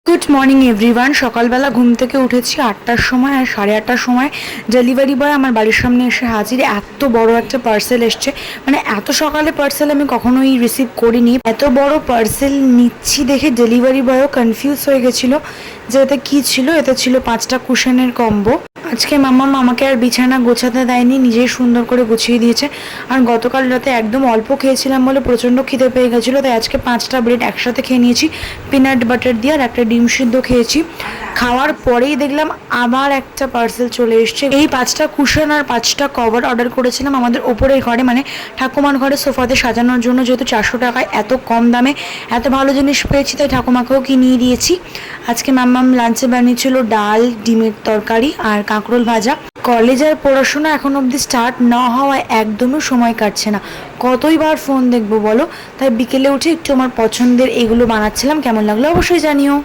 Good morning everyone. সকালবেলা ঘুম থেকে উঠেছি 8টার সময়, আর 8:30টার সময় ডেলিভারি বয় আমার বাড়ির সামনে এসে হাজির। এত বড় একটা পার্সেল এসছে, মানে এত সকালে পার্সেল আমি কখনোই রিসিভ করিনি। এত বড় পার্সেল নিচ্ছি দেখে ডেলিভারি বয়ও কনফিউজ হয়ে গেছিলো যে এতে কী ছিল। এতে ছিল 5টা কুশনের কম্বো। আজকে মাম্মাম আমাকে আর বিছানা গোছাতে দেয়নি, নিজেই সুন্দর করে গুছিয়ে দিয়েছে। আর গতকাল রাতে একদম অল্প খেয়েছিলাম বলে প্রচণ্ড খিদে পেয়ে গেছিলো, তাই আজকে 5টা ব্রেড একসাথে খেয়ে নিয়েছি পিনাট বাটার দিয়ে, আর একটা ডিম সিদ্ধ খেয়েছি। খাওয়ার পরেই দেখলাম আবার একটা পার্সেল চলে এসছে। এই 5টা কুশন আর 5টা কভার অর্ডার করেছিলাম আমাদের ওপরের ঘরে, মানে ঠাকুমার ঘরে সোফাতে সাজানোর জন্য। যেহেতু 400 টাকায় এত কম দামে এত ভালো জিনিস পেয়েছি, তাই ঠাকুমাকেও কিনিয়ে দিয়েছি। আজকে মাম্মাম লাঞ্চে বানিয়েছিল ডাল, ডিমের তরকারি আর কাঁকরোল ভাজা। কলেজ আর পড়াশোনা এখন অবধি স্টার্ট না হওয়ায় একদমই সময় কাটছে না। কতই বার ফোন দেখবো বলো। তাই বিকেলে উঠে একটু আমার পছন্দের এগুলো বানাচ্ছিলাম। কেমন লাগলো অবশ্যই জানিও।